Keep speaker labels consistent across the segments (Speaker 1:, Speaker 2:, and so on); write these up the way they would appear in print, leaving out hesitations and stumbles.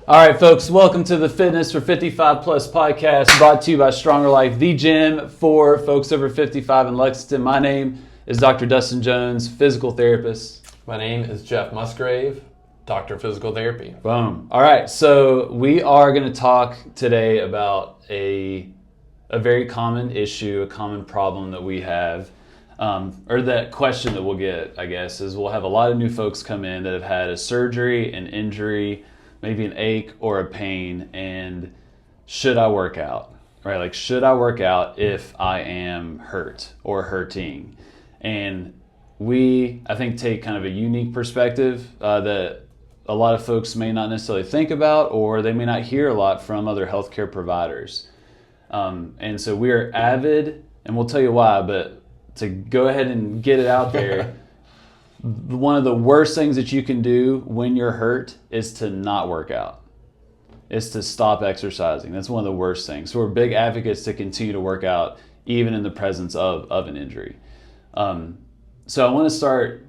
Speaker 1: All right, folks, welcome to the Fitness for 55 Plus podcast brought to you by StrongerLife, the gym for folks over 55 in Lexington. My name is Dr. Dustin Jones, physical therapist.
Speaker 2: My name is Jeff Musgrave, Doctor of Physical Therapy.
Speaker 1: Boom. All right, so we are going to talk today about a very common issue, a common problem that we have, or that question that we'll get, I guess, is we'll have a lot of new folks come in that have had a surgery, an injury, maybe an ache or a pain, and should I work out, right? Like, should I work out if I am hurt or hurting? And we, I think, take kind of a unique perspective that a lot of folks may not necessarily think about, or they may not hear a lot from other healthcare providers. And so we are avid, and we'll tell you why, but to go ahead and get it out there, one of the worst things that you can do when you're hurt is to not work out. It's to stop exercising. That's one of the worst things. So we're big advocates to continue to work out even in the presence of an injury. So I want to start,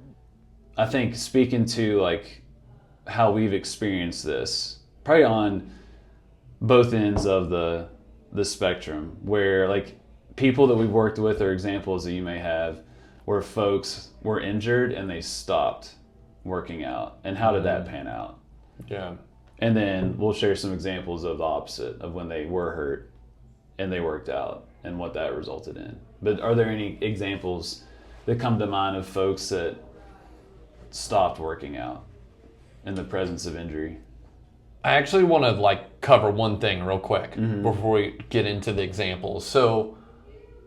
Speaker 1: I think, speaking to like how we've experienced this, probably on both ends of the spectrum, where like people that we've worked with or examples that you may have where folks were injured and they stopped working out, and how did that pan out?
Speaker 2: Yeah.
Speaker 1: And then we'll share some examples of the opposite of when they were hurt and they worked out and what that resulted in. But are there any examples that come to mind of folks that stopped working out in the presence of injury?
Speaker 2: I actually want to cover one thing real quick before we get into the examples. So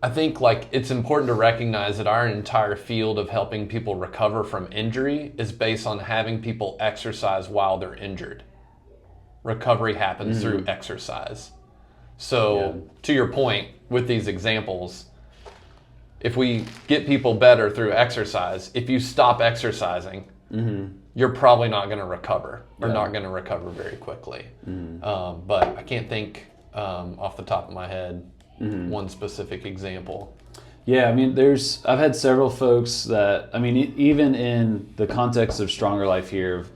Speaker 2: I think it's important to recognize that our entire field of helping people recover from injury is based on having people exercise while they're injured. Recovery happens through exercise. So to your point with these examples, if we get people better through exercise, if you stop exercising, you're probably not going to recover or not going to recover very quickly. But I can't think off the top of my head one specific example.
Speaker 1: Yeah, I mean, I've had several folks that, I mean, even in the context of StrongerLife here, of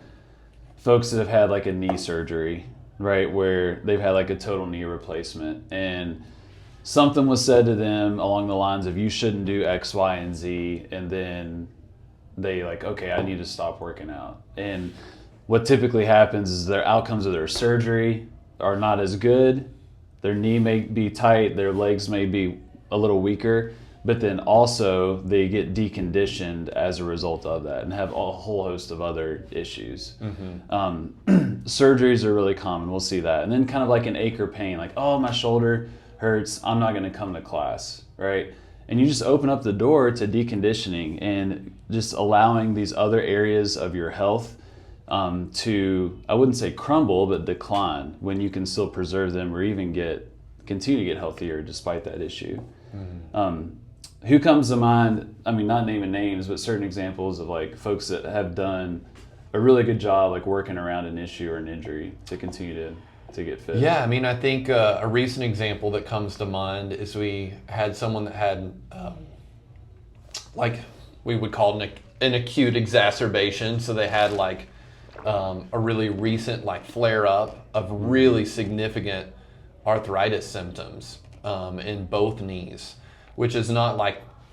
Speaker 1: folks that have had like a knee surgery, right, where they've had like a total knee replacement, and something was said to them along the lines of, you shouldn't do X, Y, and Z, and then they okay, I need to stop working out. And what typically happens is their outcomes of their surgery are not as good. Their knee may be tight, their legs may be a little weaker, but then also they get deconditioned as a result of that and have a whole host of other issues. Surgeries are really common, we'll see that. And then kind of like an ache or pain, like, oh, my shoulder hurts, I'm not gonna come to class, right? And you just open up the door to deconditioning and just allowing these other areas of your health to, I wouldn't say crumble, but decline when you can still preserve them or even continue to get healthier despite that issue. Who comes to mind, I mean, not naming names, but certain examples of folks that have done a really good job working around an issue or an injury to continue to get fit?
Speaker 2: Yeah, I mean, I think a recent example that comes to mind is we had someone that had we would call it an acute exacerbation. So they had a really recent flare-up of really significant arthritis symptoms in both knees, which is not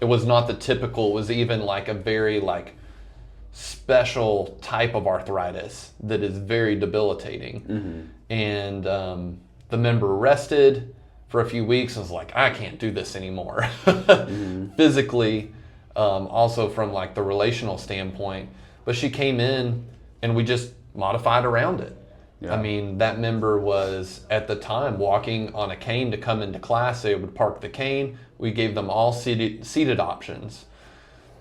Speaker 2: it was not the typical, it was even a very special type of arthritis that is very debilitating. And the member rested for a few weeks and was like, I can't do this anymore. Physically, also from the relational standpoint. But she came in and we just modified around it. Yeah. I mean, that member was at the time walking on a cane to come into class. They would park the cane. We gave them all seated options.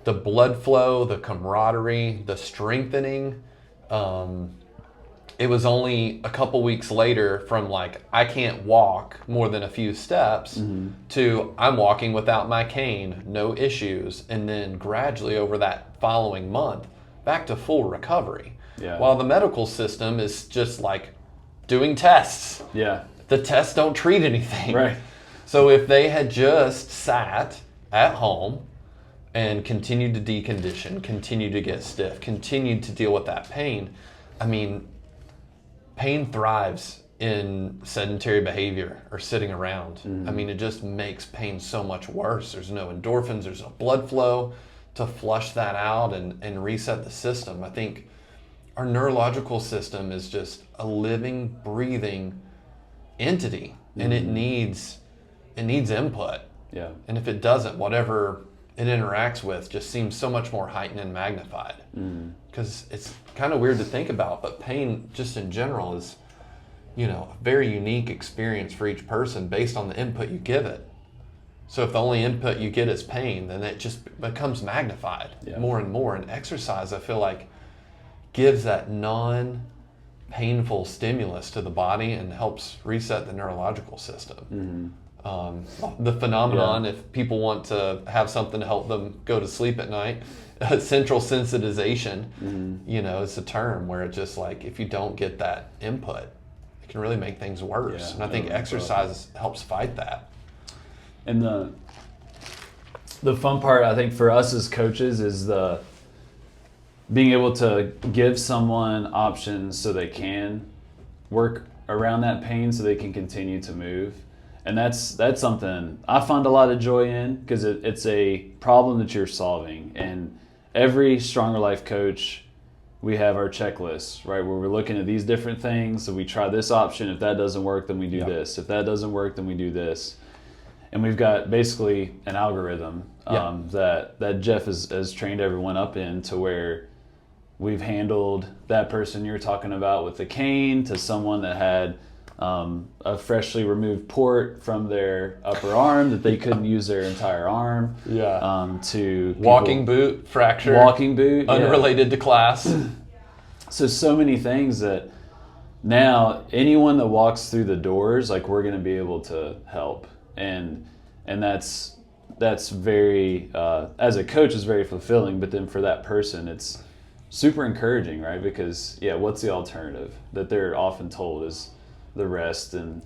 Speaker 2: The blood flow, the camaraderie, the strengthening. It was only a couple weeks later from I can't walk more than a few steps to I'm walking without my cane, no issues. And then gradually over that following month, back to full recovery.
Speaker 1: Yeah.
Speaker 2: While the medical system is just doing tests.
Speaker 1: Yeah.
Speaker 2: The tests don't treat anything.
Speaker 1: Right.
Speaker 2: So if they had just sat at home and continued to decondition, continued to get stiff, continued to deal with that pain, I mean, pain thrives in sedentary behavior or sitting around. I mean, it just makes pain so much worse. There's no endorphins, there's no blood flow to flush that out and reset the system. I think our neurological system is just a living, breathing entity, and it needs input.
Speaker 1: Yeah.
Speaker 2: And if it doesn't, whatever it interacts with just seems so much more heightened and magnified. Because it's kind of weird to think about, but pain just in general is, you know, a very unique experience for each person based on the input you give it. So if the only input you get is pain, then it just becomes magnified more and more. And exercise, I feel like, gives that non-painful stimulus to the body and helps reset the neurological system. The phenomenon, if people want to have something to help them go to sleep at night, central sensitization, you know, is a term where it's just like, if you don't get that input, it can really make things worse. And I think exercise helps fight that.
Speaker 1: And the fun part, I think, for us as coaches is the being able to give someone options so they can work around that pain so they can continue to move. And that's something I find a lot of joy in, because it's a problem that you're solving. And every Stronger Life coach, we have our checklists, right, where we're looking at these different things. So we try this option. If that doesn't work, then we do this. If that doesn't work, then we do this. And we've got basically an algorithm that Jeff has trained everyone up in, to where we've handled that person you're talking about with the cane to someone that had a freshly removed port from their upper arm that they couldn't use their entire arm. To
Speaker 2: walking boot fracture.
Speaker 1: Walking boot.
Speaker 2: Unrelated to class.
Speaker 1: So many things that now anyone that walks through the doors, like, we're going to be able to help. And that's very, as a coach, is very fulfilling. But then for that person, it's super encouraging, right? Because what's the alternative that they're often told is the rest, and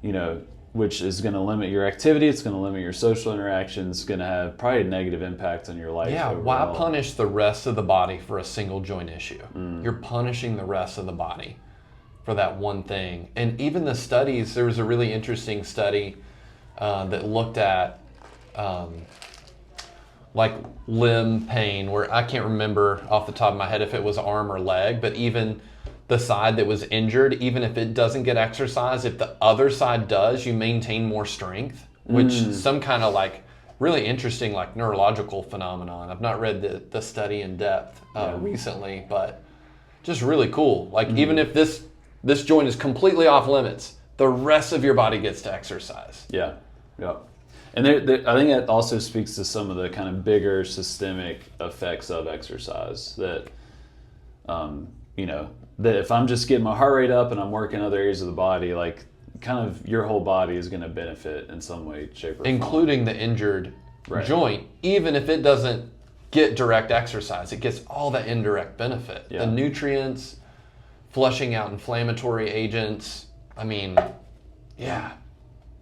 Speaker 1: you know, which is going to limit your activity, it's going to limit your social interactions, it's going to have probably a negative impact on your life.
Speaker 2: Why punish the rest of the body for a single joint issue? You're punishing the rest of the body for that one thing. And even the studies, there was a really interesting study that looked at like limb pain, where I can't remember off the top of my head if it was arm or leg, but even the side that was injured, even if it doesn't get exercise, if the other side does, you maintain more strength, which is some kind of like really interesting, like, neurological phenomenon. I've not read the study in depth recently, but just really cool. Like, even if this joint is completely off limits, the rest of your body gets to exercise.
Speaker 1: Yeah. And I think that also speaks to some of the kind of bigger systemic effects of exercise that, you know, that if I'm just getting my heart rate up and I'm working other areas of the body, like, kind of your whole body is going to benefit in some way, shape, or form.
Speaker 2: Including the injured joint. Even if it doesn't get direct exercise, it gets all the indirect benefit. The nutrients, flushing out inflammatory agents. I mean,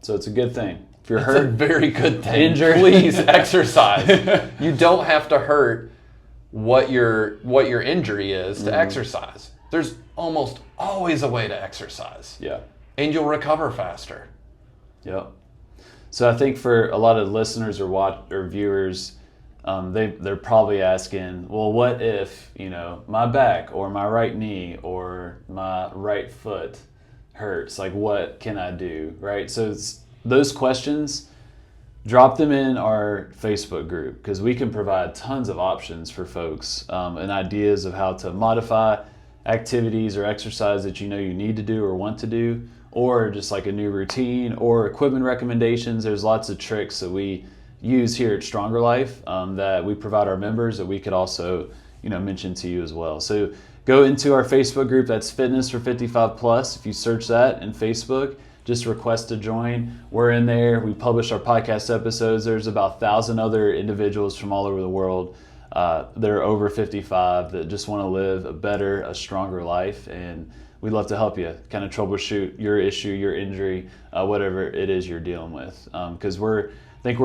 Speaker 1: So it's a good thing. If you're
Speaker 2: it's
Speaker 1: hurt,
Speaker 2: a very good thing.
Speaker 1: injured,
Speaker 2: please exercise. You don't have to hurt what your injury is to exercise. There's almost always a way to exercise. And you'll recover faster.
Speaker 1: So I think for a lot of listeners or viewers, they're probably asking, well, what if, you know, my back or my right knee or my right foot hurts? Like, what can I do, right? So those questions, drop them in our Facebook group, because we can provide tons of options for folks and ideas of how to modify activities or exercise that you know you need to do or want to do, or just like a new routine or equipment recommendations. There's lots of tricks that we use here at Stronger Life that we provide our members that we could also, you know, mention to you as well. So go into our Facebook group. That's Fitness for 55 Plus. If you search that in Facebook, just request to join. We're in there. We publish our podcast episodes. There's about 1,000 other individuals from all over the world that are over 55 that just want to live a better, a stronger life. And we'd love to help you kind of troubleshoot your issue, your injury, whatever it is you're dealing with. Because I think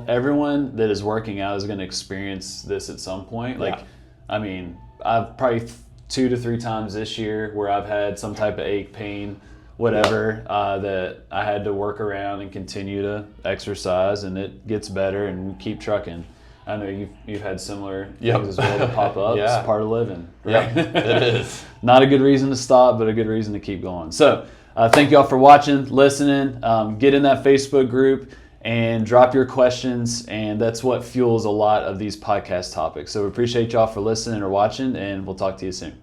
Speaker 1: everyone that is working out is going to experience this at some point. Like, I mean, I've probably 2 to 3 times this year where I've had some type of ache, pain, whatever, that I had to work around and continue to exercise, and it gets better, and we keep trucking. I know you've had similar things as well that pop up.
Speaker 2: Yeah.
Speaker 1: It's part of living. Right?
Speaker 2: Yeah, it is.
Speaker 1: Not a good reason to stop, but a good reason to keep going. So thank y'all for watching, listening. Get in that Facebook group and drop your questions, and that's what fuels a lot of these podcast topics. So we appreciate y'all for listening or watching, and we'll talk to you soon.